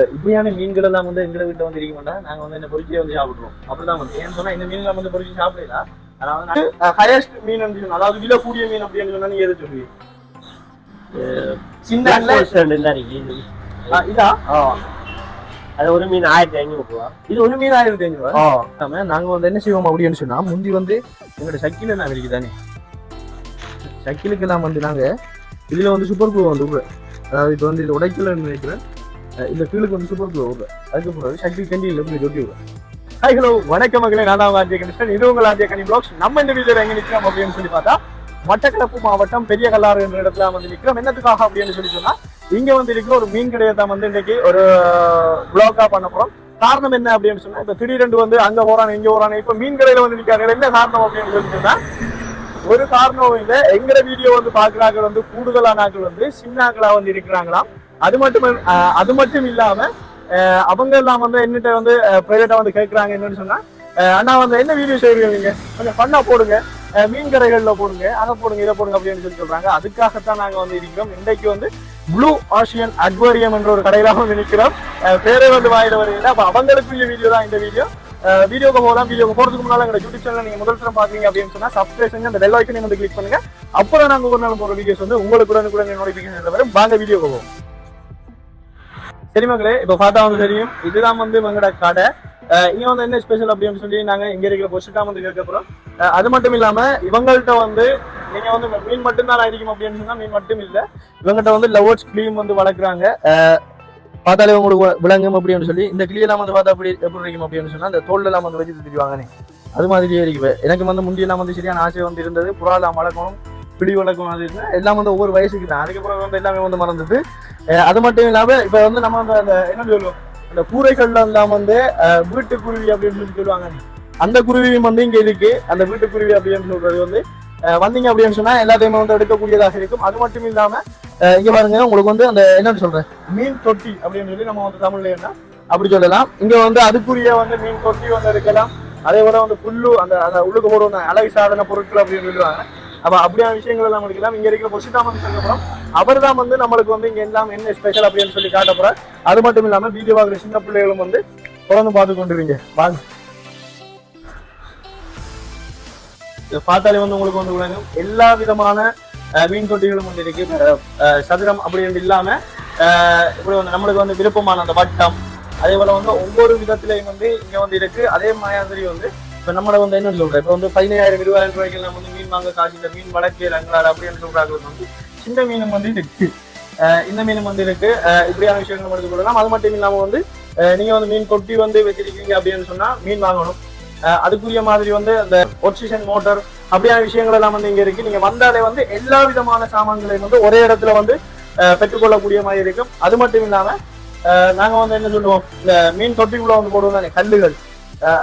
இப்படியான மீன்கள் எல்லாம் வந்து எங்களை வீட்டை வந்து இருக்க மாட்டா நாங்க வந்து என்ன பொறிச்சியே வந்து சாப்பிடுறோம். அப்படிதான் வந்து ஏன்னு சொன்னா இந்த மீன்கள் வந்து பொறிச்சு சாப்பிடலாம். அதாவது ஹையஸ்ட் மீன் அப்படின்னு அதாவது விலை கூடிய மீன் அப்படின்னு சொன்னா நீங்க எதை சொல்லுவீங்க? சின்ன இதா அது ஒரு மீன் 1500 ரூபா. இது ஒரு மீன் 1500 ரூபா. நாங்க வந்து என்ன செய்வோம் அப்படின்னு சொன்னா முந்தி வந்து எங்களோட சக்கில எல்லாம் இருக்குதானே சக்கிலுக்கு எல்லாம் வந்து நாங்க இதுல வந்து சூப்பர் க்ளூ வந்து விடுறேன். அதாவது இப்போ வந்து இது உடைக்கல நினைக்கிறேன். இந்த கீழுக்கு வந்து சூப்பர் க்ளூ விடுறேன். அதுக்கப்புறம் சக்கில் கண்டியில் எப்படி தொட்டி விடுறேன். ஹாய் ஹலோ வணக்கம் மகளே, நான் தான் ஆர்ஜே கணேசன். இது உங்கள் ஆர்ஜே கனி ப்ளாக்ஸ். நம்ம இந்த வீடியோல எங்க நிற்கிறோம் அப்படின்னு சொல்லி பார்த்தா மட்டக்களப்பு மாவட்டம் பெரிய கல்லாறு என்ற இடத்துல வந்து நிற்கிறோம். என்னத்துக்காக அப்படின்னு சொல்லி சொன்னா இங்க வந்து இருக்கிற ஒரு மீன் கடையை தான் வந்து இன்னைக்கு ஒரு வ்ளாகா பண்ண போறோம். காரணம் என்ன அப்படின்னு சொன்னா இப்ப திடீரென்று வந்து அங்க போறானே இங்க போறானே இப்ப மீன் கடையில வந்து நிற்காங்க. என்ன காரணம் அப்படின்னு சொல்லி சொன்னா ஒரு காரணமும் இல்லை. எங்கிற வீடியோ வந்து பாக்குறாங்க வந்து கூடுதலான ஆக்கள் வந்து சின்னாக்களா வந்து இருக்கிறாங்களாம். அது மட்டும் இல்லாம அவங்க எல்லாம் வந்து என்னட்ட வந்து பிரைவேட்டா வந்து கேட்கறாங்க என்னன்னு சொன்னா அண்ணா வந்து என்ன வீடியோ செய்வீங்க கொஞ்சம் பண்ணா போடுங்க, மீன் கடைகள்ல போடுங்க, அதை போடுங்க இதை போடுங்க அப்படின்னு சொல்லி சொல்றாங்க. அதுக்காகத்தான் நாங்க வந்து இருக்கிறோம். இன்றைக்கு வந்து ப்ளூ ஆசியன் அக்வாரியம் என்ற ஒரு கடையில வந்து நிற்கிறோம். பேரே வந்து வாயில வருகிறது. அப்ப அவங்களுக்குரிய வீடியோ தான் இந்த வீடியோ. வீடியோக்கு போகலாம். வீடியோக்கு போறதுக்கு முன்னால எங்க யூடியூப் சேனல் நீங்க முதல் தரம் பாக்குறீங்க அப்படின்னு சொன்னா சப்ஸ்கிரைப் செஞ்சு அந்த பெல் ஐக்கனை வந்து கிளிக் பண்ணுங்க. அப்புறம் நாங்க ஒரு நாள் போற வீடியோஸ் வந்து உங்களுக்கு கூட நோட்டிபிகேஷன் வரும். வாங்க வீடியோக்கு போவோம். சரி மக்களே, இப்ப பார்த்தா வந்து தெரியும் இதுதான் வந்து எங்களோட கடை. இங்க வந்து என்ன ஸ்பெஷல் அப்படின்னு சொல்லி நாங்க இங்க இருக்கிற பொசிட்டா வந்து கேட்கறோம். அது மட்டும் இல்லாம இவங்கள்ட்ட வந்து நீங்க வந்து மீன் மட்டும்தான் ஆയിരിக்கும் அப்படின்னு சொன்னா மீன் மட்டும் இல்ல, இவங்ககிட்ட வந்து லவர்ஸ் கிளீம் வந்து வளர்க்குறாங்க. பார்த்தாலே உங்களுக்கு விளங்கும் அப்படின்னு சொல்லி இந்த கிளியெல்லாம் வந்து பார்த்தா எப்படி இருக்கும் அப்படின்னு சொன்னா அந்த தோல் எல்லாம் வந்து வச்சு தெரிவாங்கன்னு அது மாதிரியே இருக்கு. எனக்கு வந்து முந்தியெல்லாம் வந்து சரியான ஆசை வந்து இருந்தது. புறாலாம் வளர்க்கணும், பிடி வளர்க்கணும், அது எல்லாம் வந்து ஒவ்வொரு வயசுக்கு தான். அதுக்கப்புறம் வந்து எல்லாமே வந்து மறந்துட்டு அது மட்டும் இல்லாம இப்ப வந்து நம்ம வந்து அந்த என்ன சொல்லுவோம் அந்த கூரைகள்ல எல்லாம் வந்து வீட்டு குருவி அப்படின்னு சொல்லி சொல்லுவாங்க. அந்த குருவியும் வந்து இங்க இருக்கு. அந்த வீட்டு குருவி அப்படின்னு சொல்றது வந்து வந்தீங்க அப்படின்னு சொன்னா எல்லாத்தையுமே வந்து எடுக்கக்கூடியதாக இருக்கும். அது மட்டும் இல்லாம இங்க பாருங்க உங்களுக்கு வந்து அந்த என்னன்னு சொல்றேன் மீன் தொட்டி அப்படின்னு சொல்லி நம்ம வந்து தமிழ்ல என்ன அப்படி சொல்லலாம். இங்க வந்து அதுக்குரிய வந்து மீன் தொட்டி வந்து எடுக்கலாம். அதே போல வந்து புல்லு அந்த உள்ளுக்கு போடுற அழகு சாதன பொருட்கள் அப்படின்னு சொல்லுவாங்க. அப்ப அப்படியான விஷயங்கள் எல்லாம் எடுக்கலாம். இங்க இருக்கிற பொசிட்டா வந்து சொல்லப்போறோம். அவர் தான் வந்து நம்மளுக்கு வந்து இங்க எல்லாம் என்ன ஸ்பெஷல் அப்படின்னு சொல்லி காட்ட போறார். அது மட்டும் இல்லாம வீடியோ பார்க்குற சின்ன பிள்ளைகளும் வந்து தொடர்ந்து பார்த்து கொண்டுருவீங்க. வாங்க பார்த்தாலே வந்து உங்களுக்கு வந்து விளங்கும் எல்லா விதமான மீன் தொட்டிகளும் வந்து இருக்கு. சதுரம் அப்படின்னு இல்லாம இப்படி வந்து நம்மளுக்கு வந்து விருப்பமான அந்த வட்டம் அதே போல வந்து ஒவ்வொரு விதத்திலையும் வந்து இங்க வந்து இருக்கு. அதே மாதிரி வந்து இப்ப நம்மள வந்து என்ன சொல்றேன் இப்ப வந்து 15,000 20,000 ரூபாய்க்கு நம்ம வந்து மீன் வாங்க காசு இந்த மீன் வளர்க்கல அப்படின்னு சொல்றாங்க. வந்து சின்ன மீனும் வந்து இருக்கு, இந்த மீனும் வந்து இருக்கு. இப்படியான விஷயங்கள் நம்ம எடுத்துக்கொள்ளலாம். அது மட்டும் இல்லாம வந்து நீங்க வந்து மீன் தொட்டி வந்து வச்சிருக்கீங்க அப்படின்னு சொன்னா மீன் வாங்கணும். அதுக்குரிய மாதிரி வந்து அந்த ஒர்சிஷன் மோட்டர் அப்படியான விஷயங்கள் எல்லாம் வந்து இங்க இருக்கு. நீங்க வந்தாலே வந்து எல்லா விதமான சாமான்களையும் வந்து ஒரே இடத்துல வந்து பெற்றுக்கொள்ளக்கூடிய மாதிரி இருக்கும். அது மட்டும் இல்லாம நாங்க வந்து என்ன சொல்லுவோம் இந்த மீன் தொட்டிக்குள்ள வந்து போடுவோம் தானே கல்லுகள்,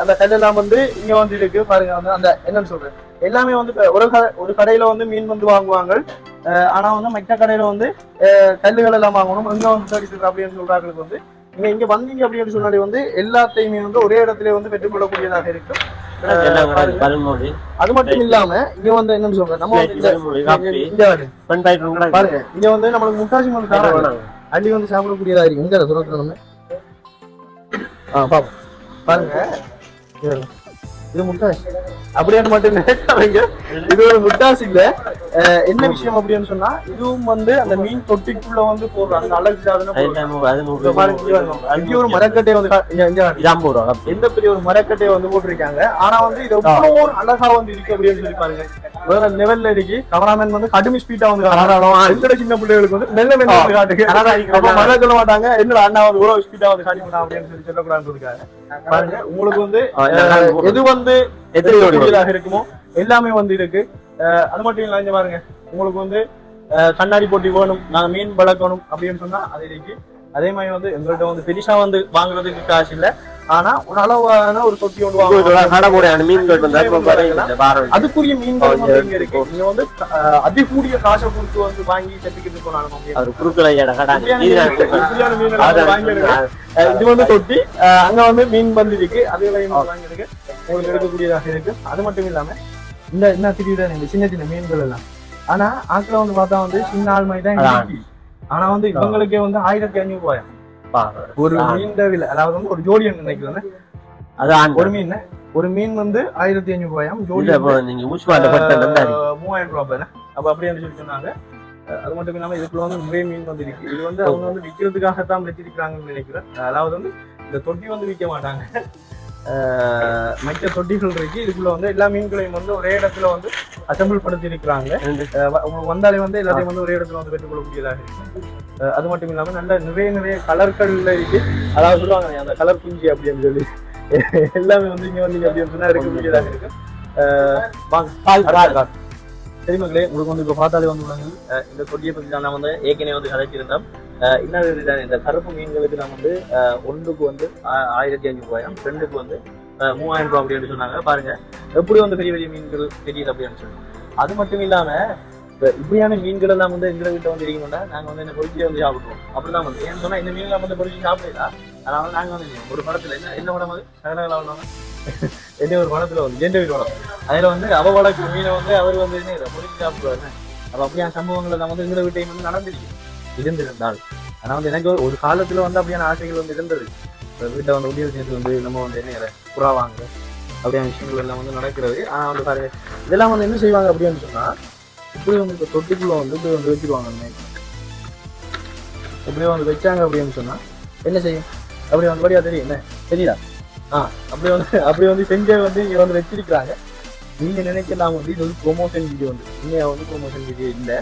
அந்த கல்லெல்லாம் வந்து இங்க வந்து இருக்கு. பாருங்க வந்து அந்த என்னன்னு சொல்றேன் எல்லாமே வந்து ஒரு கடையில வந்து மீன் வந்து வாங்குவாங்க. ஆனா வந்து மற்ற கடையில வந்து கல்லுகள் எல்லாம் வாங்கணும். இங்க வந்து தேடி அப்படின்னு சொல்றாங்களுக்கு வந்து இங்க வந்தீங்க அப்படின்னு சொன்னாலே வந்து எல்லாத்தையுமே வந்து ஒரே இடத்துல வந்து பெற்றுக்கொள்ளக்கூடியதாக இருக்கும். அது மட்டும் இல்லாம இங்க வந்து என்னன்னு சொல்றேன் நம்ம பாருங்க இங்க வந்து நம்மளுக்கு முட்டாசி வந்து அள்ளி வந்து சாப்பிடக்கூடியதா இருக்கு. எங்க சொல்றோம் நம்ம பாப்போம் பாருங்க இது முட்டாசி அப்படின்னு மட்டும் நினைக்காதீங்க. இது ஒரு முட்டாசி இல்ல. என்ன விஷயம் அப்படின்னு சொன்னா இதுவும் வந்து அந்த மீன் தொட்டிக்குள்ள வந்து போடுறாங்க அந்த அழகு சாதனை. ஒரு மரக்கட்டையை வந்து எந்த பெரிய ஒரு மரக்கட்டையை வந்து போட்டிருக்காங்க. ஆனா வந்து இது எவ்வளவு ஒரு அழகா வந்து இருக்கு அப்படின்னு சொல்லி பாருங்க. வேற லெவல்ல இருக்கு. கமராமேன் வந்து கடுமை ஸ்பீடா வந்து எந்த சின்ன பிள்ளைகளுக்கு வந்து மெல்ல மெல்ல வந்து காட்டுங்க. மழை சொல்ல மாட்டாங்க என்னோட அண்ணா வந்து இவ்வளவு ஸ்பீடா வந்து காட்டிக்கலாம் அப்படின்னு சொல்லி சொல்லக்கூடாதுன்னு பாருங்க. உங்களுக்கு வந்து எது வந்து எதிராக இருக்குமோ எல்லாமே வந்து இருக்கு. அது மட்டும் இல்லாம பாருங்க உங்களுக்கு வந்து கண்ணாடி போட்டி வேணும் நாங்க மீன் வளர்க்கணும் அப்படின்னு சொன்னா அது இருக்கு. அதே மாதிரி வந்து எங்கள்கிட்ட வந்து பெருசா வந்து வாங்குறதுக்கு காசு இல்ல. ஆனா ஒரு அளவான ஒரு தொட்டி ஒன்று அதுக்குரிய மீன்கள் வந்து இங்க இருக்கு. நீங்க வந்து அதிகூடிய காசை கொடுத்து வந்து வாங்கி செத்துக்கிட்டு போனாலும் இது வந்து தொட்டி அங்க வந்து மீன் வந்து இருக்கு. அதுகளையும் வாங்கிருக்கு உங்களுக்கு எடுக்கக்கூடியதாக இருக்கு. அது மட்டும் இல்லாம இந்த என்ன திடீர் இந்த சின்ன சின்ன மீன்கள் எல்லாம் ஆனா ஆக்களை வந்து பார்த்தா வந்து சின்ன ஆள் மாதிரி தான் இருக்கு. ஆனா வந்து இவங்களுக்கே வந்து 1500 ரூபாய் ஒரு மீன் விலை அதாவது வந்து ஒரு ஜோடி நினைக்கிறேன். அதான் ஒரு மீன் வந்து 1500 ரூபாயாம், ஜோடி நீங்க 3000 ரூபாய். அப்ப அப்படி சொல்லி சொன்னாங்க. அது மட்டும் இல்லாம இதுக்குள்ள வந்து நிறைய மீன் வந்து இருக்கு. இது வந்து அவங்க வந்து விற்கிறதுக்காகத்தான் வச்சிருக்காங்கன்னு நினைக்கிறேன். அதாவது வந்து இந்த தொட்டி வந்து விற்க மாட்டாங்க, மற்ற தொட்டிகள் இருக்கு. இதுக்குள்ள வந்து எல்லா மீன்களையும் வந்து ஒரே இடத்துல வந்து அசம்பிள் படுத்தி இருக்கிறாங்க. வந்தாலே வந்து எல்லாத்தையும் வந்து ஒரே இடத்துல வந்து பெற்றுக்கொள்ளக்கூடியதாக இருக்கு. அது மட்டும் இல்லாம நல்ல நிறைய கலர்கள்ல இருக்கு. அதாவது சொல்லுவாங்க அந்த கலர் குஞ்சு அப்படின்னு சொல்லி எல்லாமே வந்து இங்க வந்து அப்படின்னு சொன்னா இருக்கக்கூடியதாக இருக்கு. சரி மக்களே, உங்களுக்கு வந்து இப்ப பார்த்தாலே வந்து இந்த தொட்டியை பத்தி தான் நான் வந்து ஏற்கனவே வந்து கதைச்சிருந்தோம். இன்னொரு இந்த கருப்பு மீன்களுக்கு நான் வந்து ஒன்றுக்கு வந்து 1500 ரூபாயும், ரெண்டுக்கு வந்து 3000 ரூபாய் அப்படின்னு சொன்னாங்க. பாருங்க எப்படி வந்து பெரிய பெரிய மீன்கள் தெரியுது அப்படின்னு சொன்னாங்க. அது மட்டும் இல்லாம இப்படியான மீன்கள் எல்லாம் வந்து எங்களை வீட்டை வந்து இருக்கீங்கன்னா நாங்க வந்து இந்த பொறிச்சியை வந்து சாப்பிடுவோம். அப்படிதான் வந்து ஏன்னு சொன்னா இந்த மீன்லாம் வந்து பொறிச்சு சாப்பிடலாம். அதனால நாங்க வந்து ஒரு படத்துல என்ன படம் வந்து சகலகலாவணும் என்ன ஒரு படத்துல வந்து ஜெண்டர் படம், அதுல வந்து அவ வளர்க்கு மீனை வந்து அவர் வந்து என்ன பொறிச்சு சாப்பிடுவாரு. அப்ப அப்படியான சம்பவங்கள் எல்லாம் வந்து எங்களை வீட்டையும் வந்து நடந்துருக்கு இருந்திருந்தால். ஆனா வந்து எனக்கு ஒரு காலத்துல வந்து அப்படியான ஆசைகள் வந்து இருந்தது. வீட்டை வந்து உதவி சேர்த்து வந்து நம்ம வந்து என்ன புறா வாங்க அப்படியான விஷயங்கள் எல்லாம் வந்து நடக்கிறது. ஆனா வந்து பாருங்க இதெல்லாம் வந்து என்ன செய்வாங்க அப்படின்னு சொன்னா இப்படி வந்து இப்போ தொட்டிக்குள்ள வந்து இப்படி வந்து வச்சிருவாங்க. இப்படி வந்து வச்சாங்க அப்படின்னு சொன்னா என்ன செய்யும் அப்படி வந்து படியா தெரியும் என்ன தெரியல. அப்படி வந்து செஞ்ச வந்து இங்க வந்து வச்சிருக்கிறாங்க. நீங்க நினைக்கலாம் வந்து இது வந்து ப்ரொமோஷன் வீடியோ வந்து உண்மையா வந்து ப்ரொமோஷன் வீடியோ இல்லை.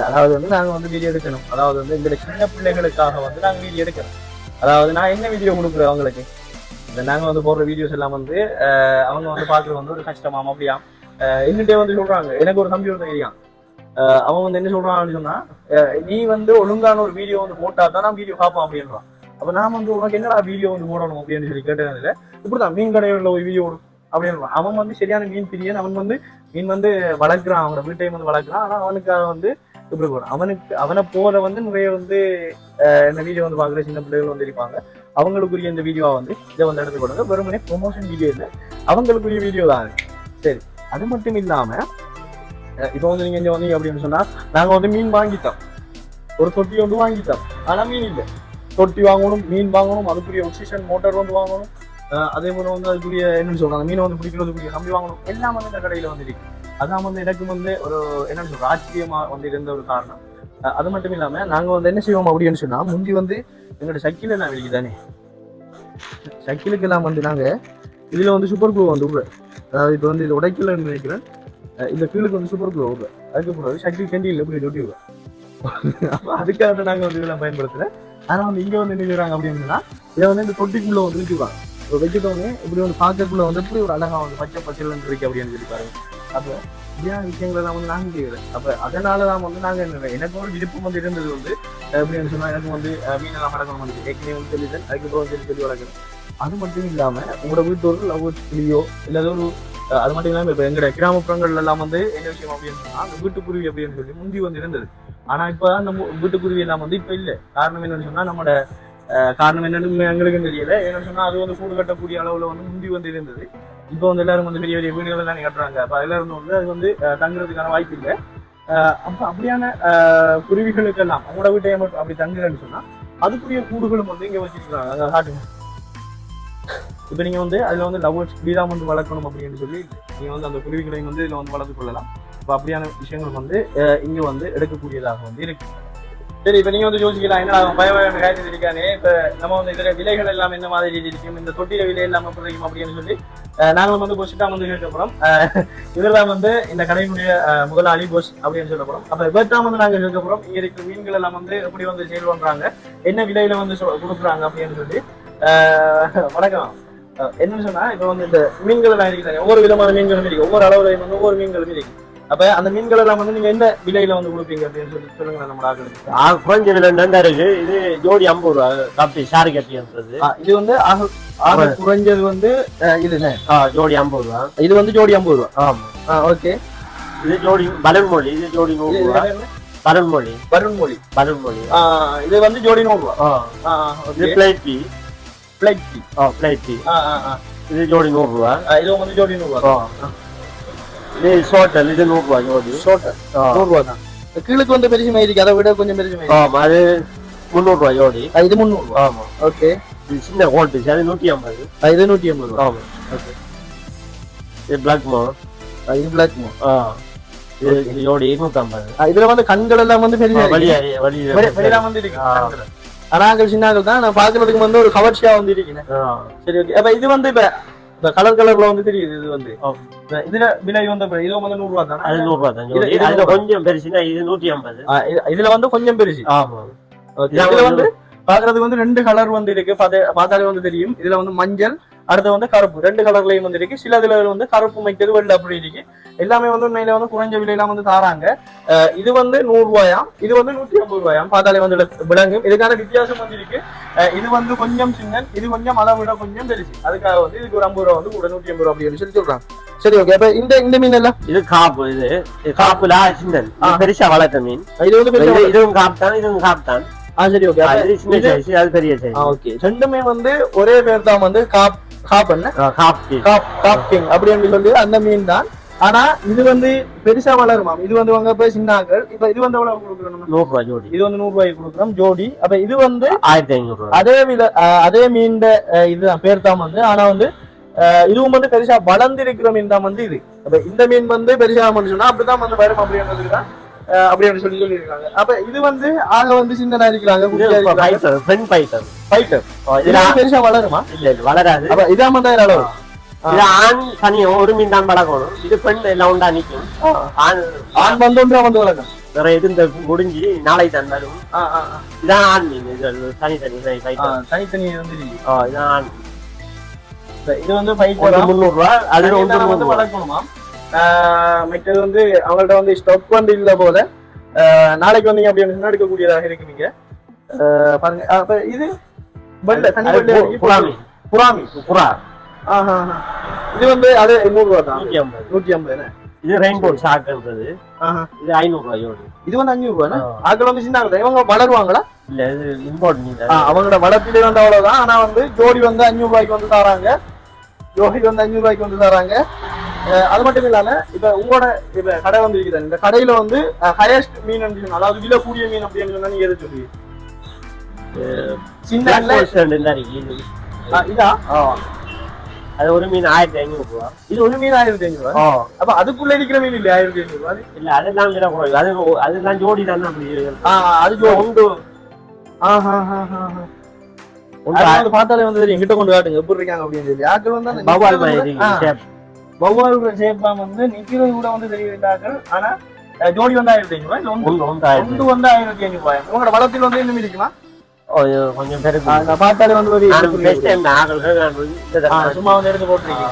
அதாவது வந்து நாங்க வந்து வீடியோ எடுக்கணும். அதாவது வந்து எங்களுடைய சின்ன பிள்ளைகளுக்காக வந்து நாங்க வீடியோ எடுக்கணும். அதாவது நான் என்ன வீடியோ கொடுக்குறேன் அவங்களுக்கு, இந்த நாங்க வந்து போடுற வீடியோஸ் எல்லாம் வந்து அவங்க வந்து பாக்குறது வந்து ஒரு கஷ்டமாம் அப்படியா எங்கிட்டே வந்து சொல்றாங்க. எனக்கு ஒரு தம்பி வந்து தெரியும், அவன் வந்து என்ன சொல்றான்னு சொன்னா நீ வந்து ஒழுங்கான ஒரு வீடியோ வந்து போட்டா தான் நான் வீடியோ பார்ப்போம் அப்படின்றான். அப்ப நான் வந்து உனக்கு என்னடா வீடியோ வந்து போடணும் அப்படின்னு சொல்லி கேட்டதுல இப்படிதான் மீன் கடையில் ஒரு வீடியோ அப்படின்னு. அவன் வந்து சரியான மீன் பிரியன். அவன் வந்து மீன் வந்து வளர்க்குறான், அவனோட வீட்டையும் வந்து வளர்க்குறான். ஆனா அவனுக்காக வந்து இப்படி போறான். அவனை போல வந்து நிறைய வந்து இந்த வீடியோ வந்து பாக்குற சின்ன பிள்ளைகள் வந்து இருப்பாங்க. அவங்களுக்குரிய இந்த வீடியோவை வந்து இதை வந்து எடுத்து கொடுங்க. வெறுமனே ப்ரொமோஷன் வீடியோ இல்லை, அவங்களுக்குரிய வீடியோ தான். சரி, அது மட்டும் இல்லாம இப்போ வந்து நீங்க இங்க வந்தீங்க அப்படின்னு சொன்னா நாங்க வந்து மீன் வாங்கிட்டோம், ஒரு தொட்டி வந்து வாங்கிட்டோம். ஆனா மீன் இல்லை. தொட்டி வாங்கணும், மீன் வாங்கணும், அதுக்குரிய ஆக்சிஜன் மோட்டார் வந்து வாங்கணும், அதே போல வந்து அதுக்குரிய என்னன்னு சொல்றாங்க மீனை வந்து பிடிக்கிறதுக்குரிய கம்பி வாங்கணும். எல்லாம் வந்து இந்த கடையில வந்து இருக்கு. அதான் வந்து எனக்கு வந்து ஒரு என்னன்னு சொல்ற ஆச்சரியமா வந்து இருந்த ஒரு காரணம். அது மட்டும் இல்லாம நாங்க வந்து என்ன செய்வோம் அப்படின்னு சொன்னா முந்தி வந்து எங்களோட சைக்கிள் எல்லாம் வெளிக்குதானே, சைக்கிளுக்கு எல்லாம் வந்து நாங்க இதுல வந்து சூப்பர் க்ளூ வந்து விடுறேன். அதாவது இப்போ வந்து இது உடைக்கல நினைக்கிறேன், இந்த கீழுக்கு வந்து சூப்பர் க்ளூ விடுறேன். அதுக்கு பிறகு சைக்கிள் கேண்டியில் எப்படி தொட்டி விடுறேன். அப்போ அதுக்காக நாங்க வந்து இதெல்லாம் பயன்படுத்துறேன். ஆனா வந்து இங்க வந்து என்ன செய்யறாங்க அப்படின்னா இதை வந்து இந்த தொட்டிக்குள்ள வந்து வச்சுக்குவாங்க. வச்சுட்டோன்னே இப்படி வந்து பார்க்கக்குள்ள வந்து எப்படி ஒரு அழகா வந்து பச்சை பச்சைல இருக்கு அப்படின்னு சொல்லி பாருங்க. அப்ப இப்படியான விஷயங்கள் எல்லாம் வந்து நாங்க செய்யறேன். அப்ப அதனாலதான் வந்து நாங்க என்ன எனக்கு ஒரு விருப்பம் வந்து இருந்தது வந்து எப்படின்னு சொன்னா எனக்கு வந்து மீனெல்லாம் வளர்க்கணும் வந்து ஏற்கனவே வந்து சொல்லிட்டேன். அதுக்கப்புறம் சொல்லி வளர்க்கணும். அது மட்டும் இல்லாம உங்களோட வீட்டோர்கள் லவ் கிளியோ இல்லாத ஒரு அது மட்டும் இல்லாம இப்ப எங்களுடைய கிராமப்புறங்கள்ல எல்லாம் வந்து என்ன விஷயம் அப்படின்னு சொன்னா அந்த வீட்டுக்குருவி அப்படின்னு சொல்லி முந்தி வந்து இருந்தது. ஆனா இப்ப அந்த வீட்டுக்குருவி எல்லாம் வந்து இப்ப இல்லை. காரணம் என்னன்னு சொன்னா நம்மளோட காரணம் என்னன்னு எங்களுக்கும் தெரியல. என்னன்னு சொன்னா அது வந்து கூடு கட்டக்கூடிய அளவுல வந்து முந்தி வந்து இருந்தது. இப்போ வந்து எல்லாரும் வந்து பெரிய பெரிய வீடுகள் எல்லாம் கட்டுறாங்க. அப்ப எல்லாரும் வந்து அது வந்து தங்குறதுக்கான வாய்ப்பு இல்லை. அப்ப அப்படியான குருவிகளுக்கு எல்லாம் அவங்களோட வீட்டை அப்படி தங்குறேன்னு சொன்னா அதுக்குரிய கூடுகளும் வந்து இங்க வச்சிருக்காங்க. அங்க காட்டுங்க. இப்ப நீங்க வந்து அதுல வந்து லவ்வர்ஸ் இப்படிதான் வந்து வளர்க்கணும் அப்படின்னு சொல்லி நீங்க வந்து அந்த குருவிகளையும் வந்து இதுல வந்து வளர்த்து கொள்ளலாம். இப்ப அப்படியான விஷயங்கள் வந்து இங்க வந்து எடுக்கக்கூடியதாக வந்து இருக்கு. சரி, இப்ப நீங்க வந்து யோசிக்கலாம் என்ன பயமான காய்ச்சல் இருக்கானே, இப்ப நம்ம வந்து இதுல விலைகள் எல்லாம் என்ன மாதிரி இருக்கும், இந்த தொட்டில விலை எல்லாம் எப்படி இருக்கும் அப்படின்னு சொல்லி நாங்களும் வந்து பொசிட்டா வந்து கேட்க போறோம். இதெல்லாம் வந்து இந்த கடையினுடைய முதலாளி போஸ் அப்படின்னு சொல்ல போறோம். அப்ப இவர்தான் வந்து நாங்க கேட்க போறோம் இங்க இருக்கிற மீன்கள் எல்லாம் வந்து எப்படி வந்து சேல் பண்றாங்க, என்ன விலையில வந்து கொடுக்குறாங்க அப்படின்னு சொல்லி. வணக்கம். என்னன்னு சொன்னா இப்ப வந்து இந்த மீன்கள் எல்லாம் இருக்கு, ஒவ்வொரு விதமான மீன்களும் இருக்கு, ஒவ்வொரு அளவுலையும் வந்து ஒவ்வொரு மீன்களும் இருக்கு. அப்ப அந்த மீன்கள் எல்லாம் வந்து நீங்க எந்த விலையில வந்து கொடுப்பீங்க அப்படின்னு சொல்லி சொல்லுங்க. நம்ம ஆகுது குறைஞ்ச விலை தான் இருக்கு. இது ஜோடி 50 ரூபா காப்பி ஷாரு கட்டின்றது. இது வந்து குறைஞ்சது வந்து இது ஜோடி 50 ரூபா. இது வந்து ஜோடி 50 ரூபா. ஆமா, ஓகே. இது ஜோடி பலன்மொழி. இது ஜோடி 100 ரூபா. பலன்மொழி. இது வந்து ஜோடி 100 ரூபா. இது பிளைட் பி. இது ஜோடி 100 ரூபா. இது வந்து ஜோடி 100 ரூபா. இது சோட்டல். இது 100 ரூபா ஜோடி. சோட்டல் 100 ரூபா தான். கீழுக்கு வந்து பெருசுமே இருக்கு, அதை விட கொஞ்சம் பெருசுமே. அது 300 ஜோடி. இது 300. ஆமா. ஓகே. இது சின்ன கோல்ட் பீஸ் அது 150. இது 150. ஆமா. ஓகே. இது பிளாக் மோ. இது பிளாக் மோ. இது ஜோடி 250. இதுல வந்து கண்கள் எல்லாம் வந்து பெரிய வெளியில வந்து இருக்கு. அனாக்கள் சின்னாக்கள் தான் நான் பாக்குறதுக்கு வந்து ஒரு கவர்ச்சியா வந்து இருக்கேன். சரி ஓகே. அப்ப இது வந்து இப்ப கலர்ல வந்து தெரியுது. இது வந்து இதுல விலை வந்து இது வந்து 100 ரூபாய் தான். அது 100 ரூபாய் தான். இதுல கொஞ்சம் பெருசுனா இது 150. இதுல வந்து கொஞ்சம் பெருசு. ஆமா. இதுல வந்து பாக்குறதுக்கு வந்து 2 கலர் வந்து இருக்கு. பார்த்தாலே வந்து தெரியும். இதுல வந்து மஞ்சள், அடுத்து வந்து கருப்பு, 2 கலர்லயும் வந்து இருக்கு. சில இதுல வந்து கருப்பு மைக்கிறது வெள்ளை அப்படி இருக்கு. எல்லாமே வந்து உண்மையில வந்து குறைஞ்ச விலையெல்லாம் வந்து தாராங்க. இது வந்து 100 ரூபாயாம், இது வந்து 150 ரூபாயாம். பார்த்தாலே வந்து விளங்கும். இதுக்கான வித்தியாசம் வந்து இருக்கு. இது வந்து கொஞ்சம் சின்ன, இது கொஞ்சம் அதை விட கொஞ்சம் பெருசு. அதுக்காக வந்து இதுக்கு ஒரு 50 ரூபா வந்து கூட 150 ரூபா அப்படின்னு சொல்லி சொல்றாங்க. சரி ஓகே. அப்ப இந்த மீன் எல்லாம் இது காப்பு. இது காப்புல சின்னல் பெருசா வளர்த்த மீன். இது வந்து இதுவும் காப்பு தான், இதுவும் காப்பு தான். சரி ஓகே. அது சின்ன சைஸ், அது பெரிய சைஸ். ஓகே. ரெண்டுமே வந்து ஒரே பேர் தான் வந்து காப் கிங் அப்படின்னு சொல்லி அந்த மீன் தான். ஆனா இது வந்து பெருசா வளருமாம். இது வந்து வாங்க போய் சின்னாக்கள். இப்ப இது வந்து எவ்வளவு கொடுக்குறோம்? 100 ரூபாய் ஜோடி. இது வந்து 100 ரூபாய்க்கு கொடுக்குறோம் ஜோடி. அப்ப இது வந்து 1500. அதே மீன் இதுதான் பேர் தான் வந்து. ஆனா வந்து இதுவும் வந்து பெருசா வளர்ந்திருக்கிற மீன் தான் வந்து இது. அப்ப இந்த மீன் வந்து பெருசா சொன்னா அப்படிதான் வந்து வரும் அப்படின்றதுதான் அப்படின்னு சொல்லியிருக்காங்க. அப்ப இது வந்து ஆக வந்து சின்னதா இருக்கிறாங்க. பெருசா வளருமா? இல்ல வளராது. அப்ப இதான் மட்டும் அளவு. இது ஆண் தனியும் ஒரு மீன் தான் வளர்க்கணும். இது பெண் எல்லாம் உண்டா நிக்கும். ஆண் வந்து ஒன்றா வந்து வளர்க்கணும். வேற எது இந்த முடிஞ்சு நாளை தான் வரும். இதான் ஆண் மீன். இது தனித்தனி தனித்தனி வந்து இதான் ஆண். இது வந்து 300 ரூபாய். அது வந்து வளர்க்கணுமா? மற்றது வந்து அவங்கள்ட்ட வந்து ஸ்டாக் வந்து இல்ல போல. நாளைக்கு வந்தீங்க அப்படின்னு எடுக்கக்கூடியதாக இருக்கு. நீங்க பாருங்க. அப்ப இது புறா. இது வந்து அது 100 ரூபாய் தான். 150. இது ரெயின்போ ஷாக்ன்றது. இது 500 ரூபாய் ஜோடி. இது வந்து 500 ரூபாய். ஆக்கள் வந்து சின்ன இவங்க வளருவாங்களா? இல்ல இது இம்போர்ட் மீன். அவங்களோட வளர்ப்பிலே வந்து அவ்வளவுதான். ஆனா வந்து ஜோடி வந்து 500 ரூபாய்க்கு வந்து தராங்க. ஜோடி வந்து 500 ரூபாய்க்கு வந்து தராங்க. அது மட்டும் இல்லாம இப்ப உங்களோட இப்ப கடை வந்து இருக்குது. இந்த கடையில வந்து ஹையஸ்ட் மீன் அப்படின்னு, அதாவது விலை கூடிய மீன் அப்படின்னு சொன்னா நீங்க எது சொல்லுவீங்க? இதா அது ஒரு மீன் 1500 ரூபாய். இது ஒரு மீன் 1500 ரூபாய். அப்ப அதுக்குள்ள இருக்கிற மீன் இல்ல 1500 ரூபாய். இல்ல அதெல்லாம் விலை குறைவு. அதுதான் ஜோடி தான். அது உண்டு. பார்த்தாலே வந்து எங்கிட்ட கொண்டு காட்டுங்க எப்படி இருக்காங்க அப்படின்னு சொல்லி. ஆக்கள் வந்து வௌவால் ஷேப்பா வந்து நிக்கிறது கூட வந்து தெரிவித்தார்கள். ஆனா ஜோடி வந்து 1500 ரூபாய். ஒன்று வந்து 1500 ரூபாய். உங்களோட வளத்தில் வந்து இன்னும் இருக்குமா? கொஞ்சம் பேரு பார்த்தாலே வந்து ஒரு சும்மா வந்து எடுத்து போட்டுருக்கீங்க.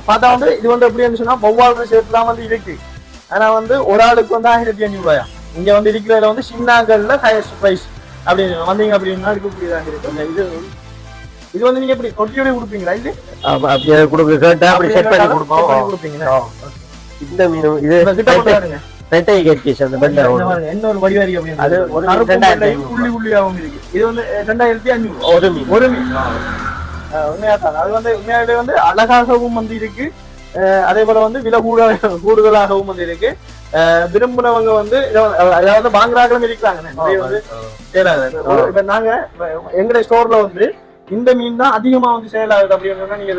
பார்த்தா வந்து இது வந்து எப்படி சொன்னா வௌவால் ஷேப்லாம் வந்து இருக்கு. ஆனா வந்து ஒரு ஆளுக்கு வந்து 1500 ரூபாயா. இங்க வந்து இருக்கிறதுல வந்து சின்னாக்கள்ல ஹையஸ்ட் பிரைஸ் அப்படின்னு வந்தீங்க அப்படின்னா இருக்கக்கூடியதாக இருக்கு. இது வந்து நீங்க எப்படி தொட்டியோட கொடுப்பீங்களா? இது அப்படியே கொடுக்க கேட்டா அப்படி செட் பண்ணி கொடுப்பீங்களா? இந்த மீன் இது கிட்ட கொண்டாடுங்க. ரெட்டை கேட்கேஷ் அந்த பெண்டா என்ன ஒரு வடிவாரி அப்படின்னு அது ஒரு 2000 புள்ளி புள்ளியாவும் இருக்கு. இது வந்து 2500 ஒரு மீன். உண்மையா தான். அது வந்து உண்மையாவே வந்து அழகாகவும் வந்து இருக்கு. அதே போல வந்து விலை கூடுதலாகவும் வந்து இருக்கு. விரும்பினவங்க வந்து அதாவது வாங்குறாங்களும் இருக்கிறாங்க. இப்ப நாங்க எங்களுடைய ஸ்டோர்ல வந்து இந்த மீன் தான் அதிகமா வந்து சேல் ஆகுது அப்படின்னு நீங்க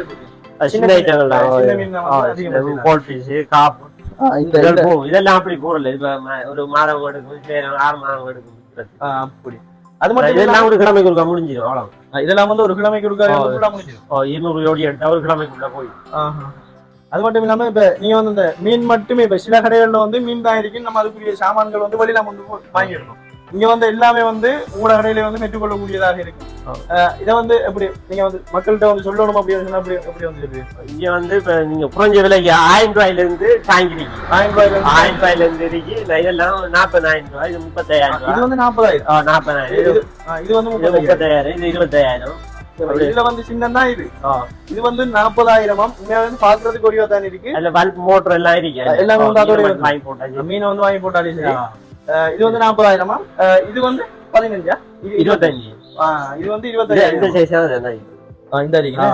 இதெல்லாம் அப்படி போடல. ஒரு மாதம் எடுக்கும், 6 மாதம் எடுக்கும். அப்படி அது மட்டும் இதெல்லாம் ஒரு கிழமைக்கு ஒருக்கா முடிஞ்சிடும். அவ்வளவு இதெல்லாம் வந்து ஒரு கிழமைக்கு ஒருக்கா முடிஞ்சிடும். 200 ஜோடி எடுத்தா ஒரு கிழமைக்குள்ள போய். அது மட்டும் இல்லாம இப்ப நீங்க வந்து இந்த மீன் மட்டுமே இப்ப சில கடைகள்ல வந்து மீன் தான் இருக்கு. நம்ம அதுக்குரிய சாமான்கள் வந்து வெளியில வந்து வாங்கிடணும். இங்க வந்து எல்லாமே வந்து உங்களோட கடையில வந்து பெற்றுக்கொள்ளக்கூடியதாக இருக்கு. இதை வந்து எப்படி நீங்க வந்து மக்கள்கிட்ட வந்து சொல்லணும் அப்படின்னு எப்படி வந்து இங்க வந்து இப்ப நீங்க குறைஞ்ச விலைக்கு 1000 ரூபாயில இருந்து வாங்கிருக்கீங்க. 1000 ரூபாயில இருந்து இருக்கு. இதெல்லாம் 40000 ரூபாய். இது 35000 ரூபாய். இது வந்து 40000. 40000. இது வந்து 35000. இது 20000. இதுல வந்து சின்னதா இது வந்து 40000. உண்மையா பாக்குறதுக்கு ஒரே தான் இருக்கு. அதுல பல்ப் மோட்டர் எல்லாம் இருக்கு. எல்லாமே வந்து அதோட வாங்கி போட்டாச்சு. மீனை வந்து வாங்கி போட்டாலே சரி. இது வந்து 40000. இது வந்து 15. 25. இது வந்து 25000. இந்த சைஸா இந்த அடிங்க.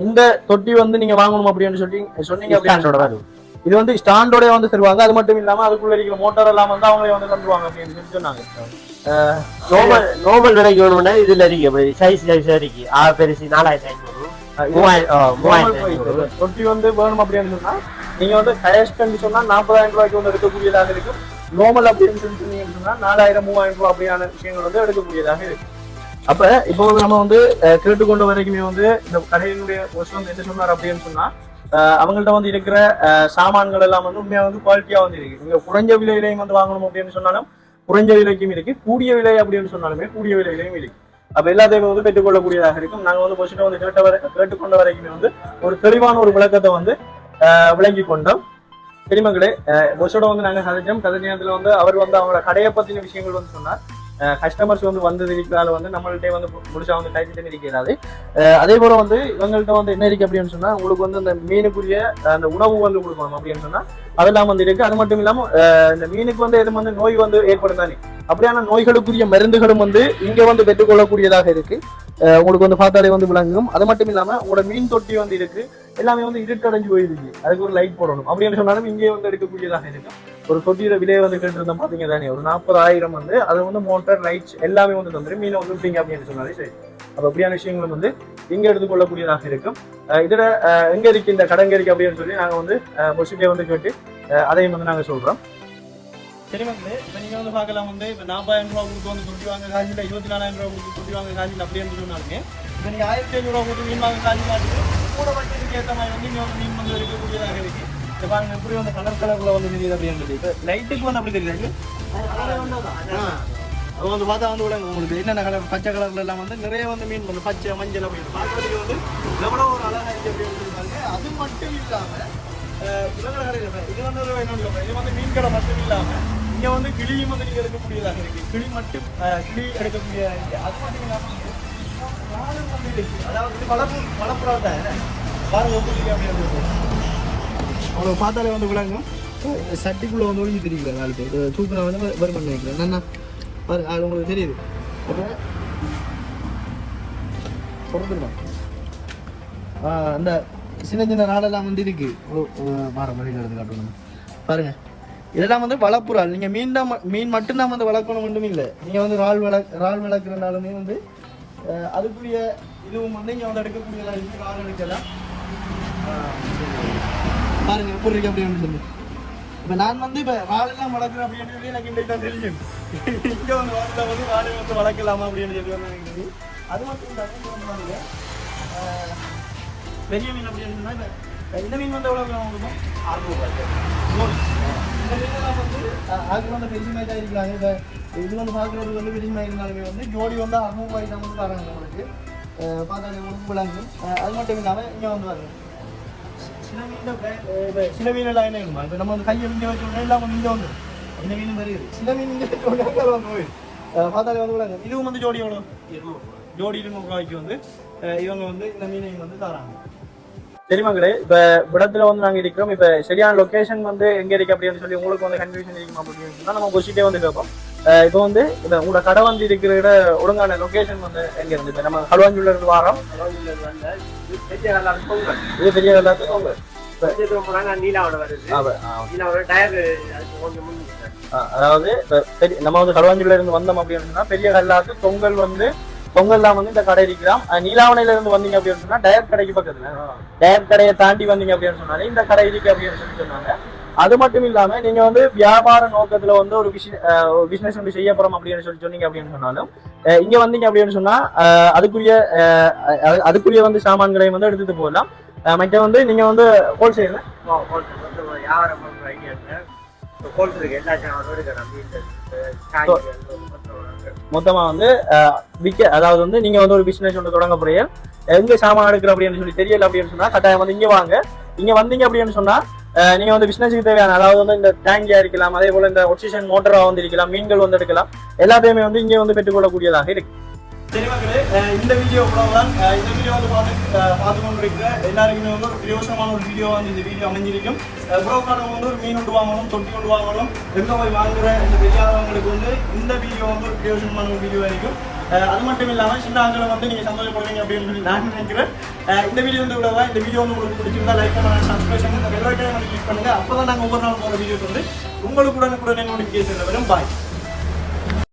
இந்த தொட்டி வந்து நீங்க வாங்கணும் அப்படின்னு சொன்னீங்க அப்படின்னு இது வந்து ஸ்டாண்டோட வந்து தருவாங்க. அது மட்டும் இல்லாம அதுக்குள்ள இருக்கிற மோட்டார் எல்லாம் வந்து அவங்களே வந்து தந்துருவாங்க அப்படின்னு சொன்னாங்க. நார்மல் விலைக்கு வேணும்னா இதுல இருக்கு சைஸ் இருக்கு பெருசு 4500 தொட்டி வந்து வேணும் அப்படின்னு சொன்னா நீங்க வந்து ஹையஸ்ட் சொன்னா 40,000 ரூபாய்க்கு வந்து எடுக்கக்கூடியதாக இருக்கும். நார்மல் அப்படின்னு சொன்னீங்கன்னு சொன்னா 4,000-3,000 ரூபாய் அப்படியான விஷயங்கள் வந்து எடுக்கக்கூடியதாக இருக்கு. அப்ப இப்போ வந்து நம்ம வந்து கேட்டுக்கொண்ட வரைக்குமே வந்து இந்த கடையினுடைய வந்து என்ன சொன்னார் அப்படின்னு சொன்னா அவங்கள்ட்ட வந்து இருக்கிற சாமான்கள் எல்லாம் வந்து உண்மையா வந்து குவாலிட்டியா வந்து இருக்கு. நீங்க குறைஞ்ச விலையிலையும் வந்து வாங்கணும் அப்படின்னு சொன்னாலும் குறைஞ்ச விலைக்கும் இருக்கு, கூடிய விலை அப்படின்னு சொன்னாலுமே கூடிய விலையிலையும் இருக்கு. அப்ப எல்லாத்தையுமே வந்து பெற்றுக்கொள்ளக்கூடியதாக இருக்கும். நாங்க வந்து பொசிட்ட வந்து கேட்டுக்கொண்ட வரைக்குமே வந்து ஒரு தெளிவான ஒரு விளக்கத்தை வந்து விளங்கி கொண்டோம். பெரியமங்களே பொசிட்ட வந்து நாங்க கதைச்சோம். கதை நேரத்துல வந்து அவர் வந்து அவங்களோட கடையை பத்தின விஷயங்கள் வந்து சொன்னார். கஸ்டமர்ஸ் வந்து வந்தது இருக்கிறால வந்து நம்மள்கிட்ட வந்து முடிச்சா வந்து கைட்டு இருக்கிறாரு. அதே போல வந்து இவங்கள்ட்ட வந்து என்ன இருக்கு அப்படின்னு சொன்னா உங்களுக்கு வந்து அந்த மீனுக்குரிய அந்த உணவு வந்து கொடுக்கணும் அப்படின்னு சொன்னா அதெல்லாம் வந்து இருக்கு. அது மட்டும் இல்லாம இந்த மீனுக்கு வந்து எதுவும் வந்து நோய் வந்து ஏற்படுத்தானே அப்படியான நோய்களுக்குரிய மருந்துகளும் வந்து இங்க வந்து பெற்றுக்கொள்ளக்கூடியதாக இருக்கு. உங்களுக்கு வந்து பார்த்தாலே வந்து விளங்கும். அது மட்டும் இல்லாம உங்களோட மீன் தொட்டி வந்து இருக்கு, எல்லாமே வந்து இருட்டடைஞ்சு போயிருக்கு, அதுக்கு ஒரு லைட் போடணும் அப்படின்னு சொன்னாலும் இங்கே வந்து எடுக்கக்கூடியதாக இருக்கும். ஒரு தொட்டியோட விலையை வந்து கேட்டிருந்தோம் பாத்தீங்க தானே, ஒரு 40,000 வந்து அது வந்து மோட்டர் லைட்ஸ் எல்லாமே வந்து தந்துடும். மீனை வந்து விட்டீங்க அப்படின்னு சொன்னாலே சரி. அப்ப அப்படியான விஷயங்களும் வந்து இங்க எடுத்துக்கொள்ளக்கூடியதாக இருக்கும். இதுல எங்க இருக்கு இந்த கடங்க இருக்கு அப்படின்னு சொல்லி நாங்க வந்து பொசிட்டே வந்து கேட்டு அதையும் வந்து நாங்க சொல்றோம். சரி மக்களே, இப்போ நீங்கள் வந்து பார்க்கலாம் வந்து இப்போ 40,000 ரூபா கொடுத்து வந்து தொட்டி வாங்க காசில் 24,000 ரூபா கொடுத்து தொட்டி வாங்க காசில் அப்படின்னு சொன்னாலுமே இப்போ நீங்கள் 1,500 ரூபா கொடுத்து மீன் வாங்க காசு காட்டுக்கு கூட பட்ஜெட்டுக்கு ஏற்ற மாதிரி வந்து இங்கே வந்து மீன் வந்து இருக்கக்கூடியதாக இருக்கு. இப்போ பாருங்க எப்படி வந்து கலர்ல வந்து தெரியுது அப்படின்றது. இப்போ லைட்டுக்கு வந்து அப்படி தெரியுது. அது வந்து பார்த்தா வந்து விட உங்களுக்கு என்னென்ன கலர் பச்சை கலர்ல எல்லாம் வந்து நிறைய வந்து மீன் வந்து பச்சை மஞ்சள் அப்படின்னு பார்க்கறதுக்கு வந்து எவ்வளோ ஒரு அழகா இருக்கு அப்படின்னு சொல்லியிருக்காங்க. அது மட்டும் இல்லாமல் இது வந்து மீன் கடை மட்டும் இல்லாம இங்க வந்து கிளியும் வந்து நீங்க எடுக்கக்கூடியதாக இருக்கு. கிளி மட்டும் கிளி எடுக்கக்கூடிய அது மட்டும் இல்லாம அதாவது வளப்புறாட்ட பாருங்க அப்படின்னு அவ்வளவு பார்த்தாலே வந்து விளங்கும். சட்டிக்குள்ள வந்து ஒழிஞ்சு தெரியல நாலு பேர் தூக்குற வந்து வரும் பண்ணி வைக்கிறேன் என்னன்னா பாருங்க அது உங்களுக்கு தெரியுது. அந்த சின்ன சின்ன நாடெல்லாம் வந்து இருக்கு மாற மாதிரி காட்டணும் பாருங்க. இதெல்லாம் வந்து வளப்புறால். நீங்க மீன் மட்டும்தான் வந்து வளர்க்கணும் மட்டும் இல்லை, நீங்க வந்து இறால் வளர்க்குறனாலுமே வந்து அதுக்குரிய இதுவும் வந்து இங்க வந்து எடுக்கக்கூடியதா இருக்கு. இறால் எடுக்கலாம் பாருங்க எப்படி இருக்கு அப்படின்னு சொல்லி. இப்ப நான் வந்து இப்ப இறால் எல்லாம் வளர்க்குறேன் அப்படின்னு சொல்லி எனக்கு இந்த தெரியும். இங்க வந்து வளர்த்தா வந்து இறாலை வந்து வளர்க்கலாமா அப்படின்னு சொல்லி வந்து அது மட்டும் இல்லாம பெரிய மீன் அப்படின்னு சொன்னா இந்த மீன் வந்து எவ்வளவு இருக்கும்? 600 இந்த மீனெல்லாம் வந்து அது வந்து பெரிய மாதிரி தான் இருக்கிறாங்க. இப்போ இது வந்து பார்க்குறது வந்து பெரிய மாதிரி இருந்தாலுமே வந்து ஜோடி வந்து 600 ரூபாய்க்கு தான் வந்து தராங்க உங்களுக்கு. பார்த்தாலே உங்களுக்கு விளங்கும். அது மட்டும் இல்லாமல் இங்கே வந்து பாருங்க சில மீன் எல்லாம் என்ன இருக்குமா இப்போ நம்ம வந்து கையை இங்கே வச்சோம்னா எல்லாம் வந்து இங்கே வந்து இந்த மீன் வருது. சில மீன் இங்கே வந்து பார்த்தாலே வந்து விளங்கும். இதுவும் வந்து ஜோடி எவ்வளோ? 200 ஜோடி 200 ரூபாய்க்கு வந்து இவங்க வந்து இந்த மீனை வந்து தராங்க. சரிமாங்களே, இப்ப இடத்துல வந்து நாங்க இருக்கிறோம். இப்ப சரியான லொகேஷன் வந்து எங்க இருக்கு அப்படின்னு சொல்லி உங்களுக்கு வந்து கன்ஃபியூஷன் இருக்குமா அப்படின்னு சொன்னா நம்ம பொசிட்டே வந்து கேட்போம். இப்போ வந்து உங்களோட கடை வந்து இருக்கிற இட ஒழுங்கான லொகேஷன் வந்து எங்க இருந்து? இப்ப நம்ம களுவாஞ்சூர்ல இருந்து வாரோம். இது பெரிய எல்லாத்துக்கும் அதாவது நம்ம வந்து களுவாஞ்சூர்ல இருந்து வந்தோம் அப்படின்னு சொன்னா பெரிய கல்லாத்து தொங்கல் வந்து பொங்கல்லாம் வந்து இந்த கடை இருக்கலாம். நீலாவணையில இருந்து வந்தீங்க அப்படின்னு சொன்னா டயர் கடைக்கு பக்கத்துல டயர் கடையை தாண்டி வந்தீங்க அப்படின்னு சொன்னாலே இந்த கடை இருக்கு அப்படின்னு சொல்லி சொன்னாங்க. அது மட்டும் இல்லாம நீங்க வந்து வியாபார நோக்கத்துல வந்து ஒரு பிசினஸ் வந்து செய்ய போறோம் அப்படின்னு சொல்லி சொன்னீங்க அப்படின்னு சொன்னாலும் இங்க வந்தீங்க அப்படின்னு சொன்னா அதுக்குரிய வந்து சாமான்களையும் வந்து எடுத்துட்டு போகலாம். மற்ற வந்து நீங்க வந்து ஹோல்சேல் வியாபாரம் பண்ற ஐடியா ஹோல்சேல் எல்லா மொத்தமா வந்து விற்க, அதாவது வந்து நீங்க வந்து ஒரு பிசினஸ் ஒன்று தொடங்க போறீங்க, எங்க சாமான் எடுக்கிற அப்படின்னு சொல்லி தெரியல அப்படின்னு சொன்னா கட்டாயம் வந்து இங்க வாங்க. இங்க வந்தீங்க அப்படின்னு சொன்னா நீங்க வந்து பிசினஸுக்கு தேவையான, அதாவது வந்து இந்த டேங்கியா இருக்கலாம், அதே போல இந்த ஆக்சிஜன் மோட்டரா வந்து இருக்கலாம், மீன்கள் வந்து எடுக்கலாம், எல்லாத்தையுமே வந்து இங்கே வந்து பெற்றுக்கொள்ளக்கூடியதாக இருக்கு. சரி மக்களே, இந்த வீடியோ தான் இந்த வீடியோ வந்து பார்த்து கொண்டிருக்கிற எல்லாருக்குமே வந்து ஒரு பிரயோசனமான ஒரு வீடியோ வந்து இந்த வீடியோ அமைஞ்சிருக்கும். புரோக்காரங்க வந்து ஒரு மீன் கொண்டு வாங்கணும், தொட்டி கொண்டு வாங்கணும், எங்க போய் வாங்குற இந்த தெரியாதவங்களுக்கு வந்து இந்த வீடியோ வந்து ஒரு பிரயோசனமான ஒரு வீடியோ இருக்கும். அது மட்டும் இல்லாமல் சின்ன ஆண்களை வந்து நீங்கள் சந்தோஷப்படுவீங்க அப்படின்னு சொல்லி நான் நினைக்கிறேன். இந்த வீடியோ வந்து இவ்வளோதான். இந்த வீடியோ வந்து உங்களுக்கு பிடிச்சிருந்தா லைக் பண்ணுங்க, சப்ஸ்கிரைப் பண்ணுங்க, இந்த பெல் ஐக்கானை கிளிக் பண்ணுங்க. அப்போ தான் நாங்கள் ஒவ்வொரு நாள் போகிற வீடியோஸ் வந்து உங்களுக்கு உடனுக்குடனே நோட்டிஃபிகேஷன் வரும். பாய்.